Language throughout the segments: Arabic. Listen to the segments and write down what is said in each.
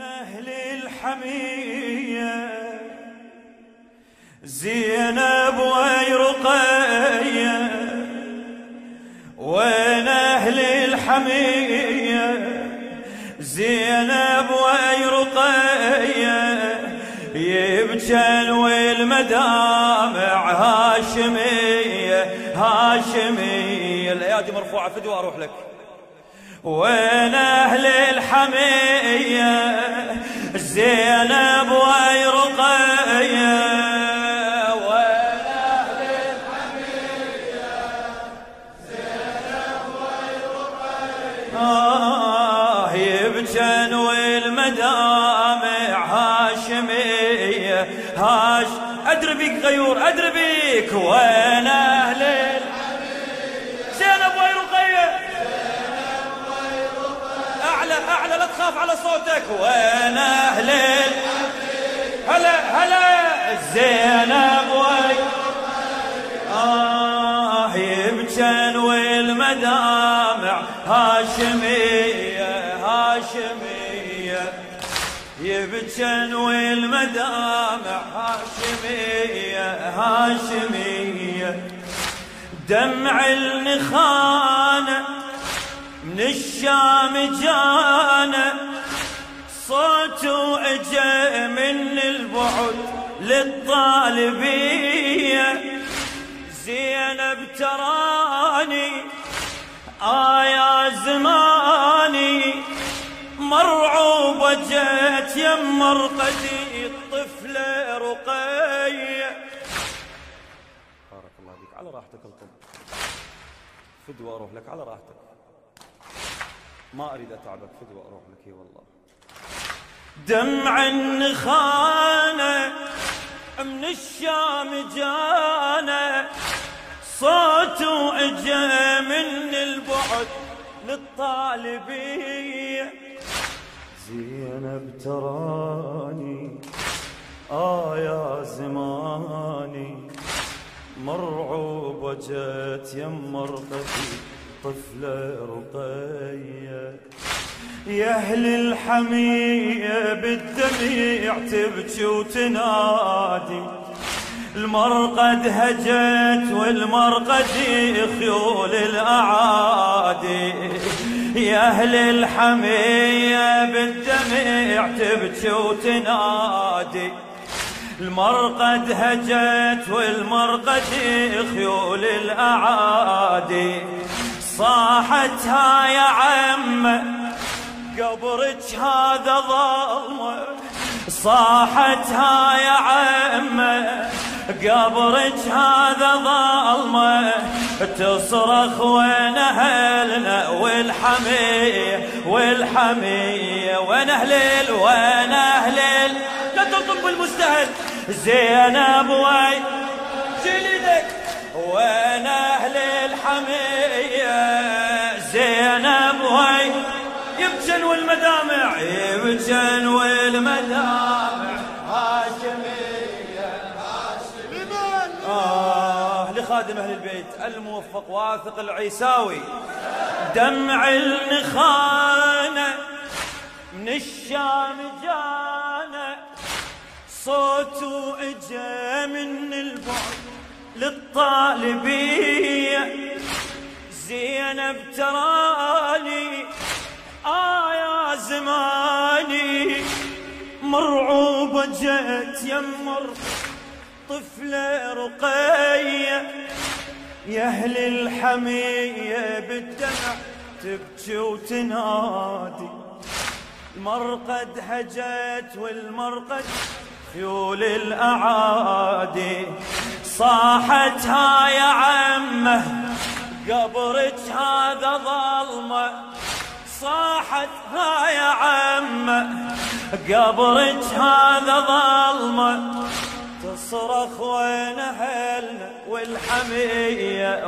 وين أهل الحمية زينب ورقية، وين أهل الحمية زينب ورقية، يبجن والمدامع هاشمية هاشمية. الأيادي مرفوعة فدوى أروح لك. وين أهل الحمية زينب ورقية، وين أهل الحمية زينب ورقية، يبجن والمدامع هاشمية أدري بيك غيور أدري بيك. وين أهل الحمية زينب ورقية، أعلى لا تخاف على صوتك. وين أهل هلا هلا زينب يبجن والمدامع هاشمية هاشمية، يبجن والمدامع هاشمية هاشمية. دمع النخانة من الشام جانا، صوته اجا من البعد للطالبية. زينب تراني يا زماني مرعوبة جت يم مرقدي الطفلة رقية. بارك الله بك على راحتك القم فدوى اروح لك على راحتك، ما أريد أتعبك فدوى أروح لك. اي والله. دمع النخانة من الشام جانا، صوته اجا من البعد للطالبية. زينب تراني يا زماني مرعوبة جت يم مرقدي طفلة رقية. يا أهل الحمية بالدميع تبكي وتنادي، المرقد هجت والمرقد خيول الأعادي. يا أهل الحمية بالدميع تبكي وتنادي، المرقد هجت والمرقد خيول الأعادي. صاحتها يا عمه قبرك هذا ظلمه، صاحتها يا عمه قبرك هذا ظلمه. تصرخ وين أهلنا والحمية والحمية، وين أهل وين أهل لا تطلب المستهل. زينب وين جلدك، وين أهل الحمية زينب وين. يبجن والمدامع يبجن والمدامع هاشمية هاشمية. لخادم أهل البيت الموفق واثق العيساوي. دمع النخانة من الشام جانا، صوته اجا من البعد للطالبية. زينب تراني يا زماني مرعوبة جت يمر طفلة رقية. يا أهل الحمية بالدمع تبكي وتنادي، المرقد هجت والمرقد خيول الأعادي. صاحتها يا عمه قبرك هذا ظلمه، صاحتها يا عمه قبرك هذا ظلمه. تصرخ وين أهلنا والحمية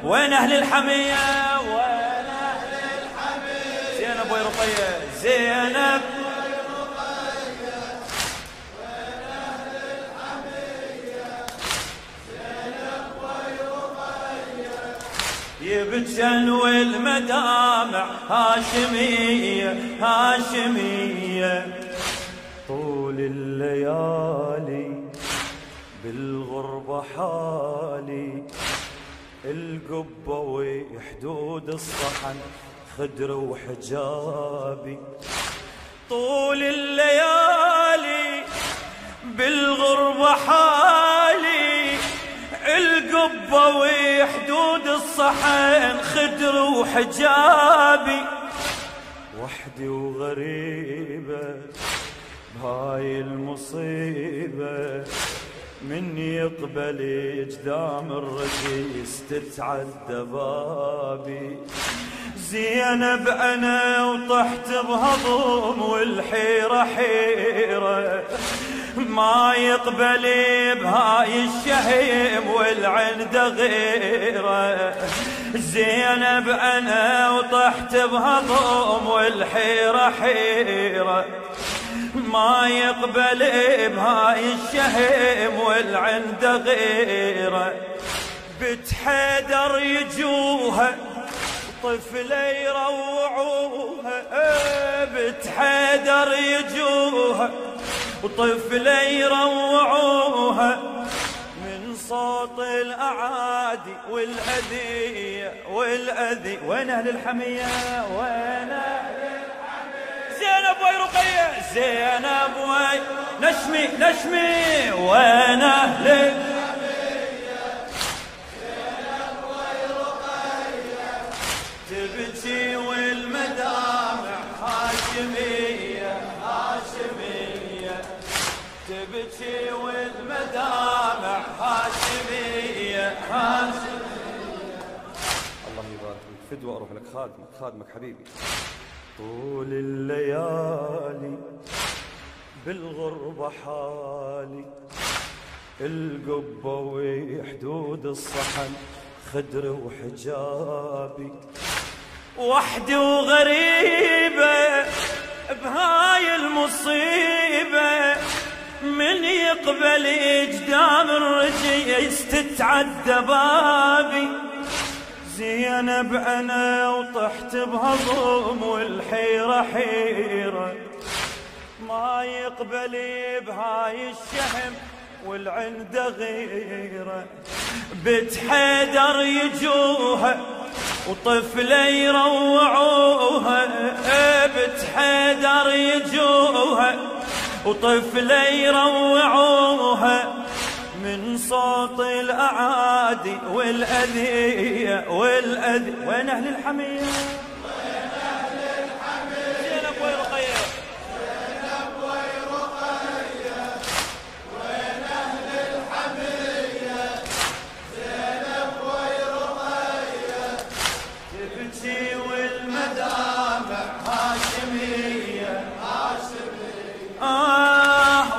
وين أهل الحمية، وين أهل الحمية. زينب ورقية زينب وين أهل الحمية زينب ورقية. تبجل والمدامع هاشمية هاشمية. طول الليالي بالغربة حالي، القبة وحدود الصحن خدر وحجابي. طول الليالي بالغربة حالي، القبة وحدود الصحن خدر وحجابي. وحدي وغريبة بهاي المصيبة، من يقبل اجدام الرجيس تتعدى بابي. زينب انا وطحت بهضم والحيرة حيرة، ما يقبل بهاي الشهيم والعنده غيره. زينب انا وطحت بهضم والحيرة حيرة، ما يقبل بهاي الشهيم والعنده غيره. بنت حيدر يجوها طفلة يروعوها، بنت حيدر يجوها وطفلة يروعوها. من صوت الأعادي والأذية والأذي. وين أهل الحمية؟ وين أهل الحمية؟ زينب وي رقية، زينب وي نشمي نشمي. وين أهل الحمية؟ زينب وي رقية، تبكي والمدامع هاشمية هاشمية. تبكي والمدامع هاشمية هاشمية. الله يبارك فيك، فدوى اروح لك خادمك خادمك حبيبي. طول الليالي بالغربة حالي، القبة وحدود الصحن خدر وحجابي. وحدي وغريبة بهاي المصيبة، من يقبل اجدام الرجيس تتعدى بابي. زينب انا وطحت بهضم والحيرة حيرة، ما يقبل بهاي الشهم والعنده غيره. بنت حيدر يجوها وطفلة يروعوها، بنت حيدر يجوها وطفلة يروعوها. من صوت الأعادي والأذية والأذي. وين أهل الحمية؟ وين أهل الحمية؟ زينب وي رقية، زينب وي رقية. وين أهل الحمية؟ زينب وي رقية، تبكي والمدامع هاشمية هاشمية.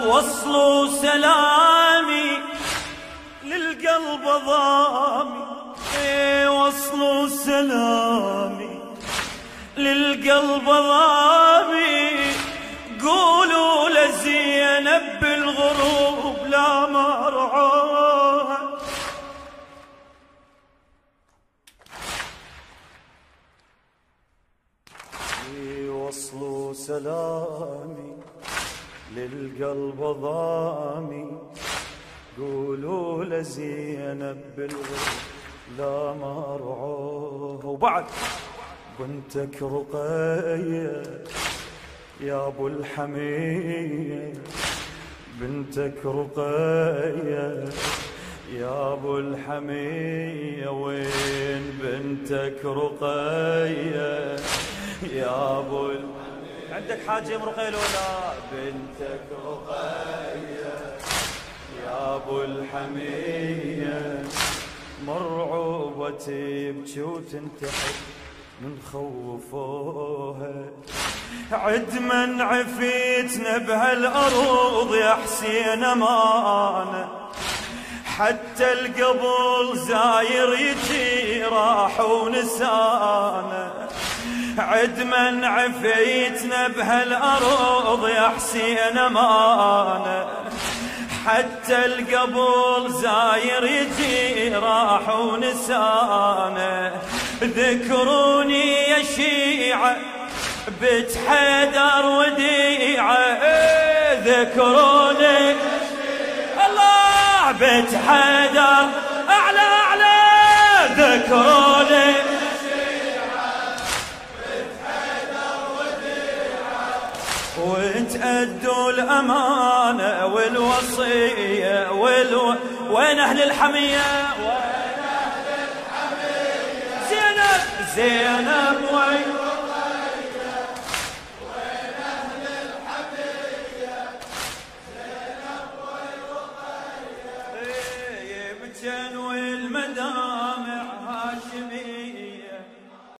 وصلوا سلامي للقلب ضامي، وصلوا سلامي للقلب ضامي. قولوا لزينب بالغروب لا مرعاها. وصلوا سلامي للقلب ضامي، قولوا لزينب بالغرب لا مرعوه. وبعد بنتك رقية يا ابو الحمية، بنتك رقية يا ابو الحمية. وين بنتك رقية يا ابو الحمية؟ عندك حاجة ام رقية ولا؟ بنتك رقية يا ابو الحمية، مرعوبة تبكي وتنتحر من خوفوها. عد من عفيتنا بهالأرض يا حسين أمانة، حتى القبل زاير يجي راح ونسانه. عد من عفيتنا بهالأرض يا حسين أمانة، حتى القبل زاير يجي راح ونسانه. ذكروني يا شيعة بنت حيدر وديعة، ذكروني الله بنت حيدر أعلى أعلى، ذكروني وانت أدوا الأمانة والوصية وين أهل الحمية؟ زينب وين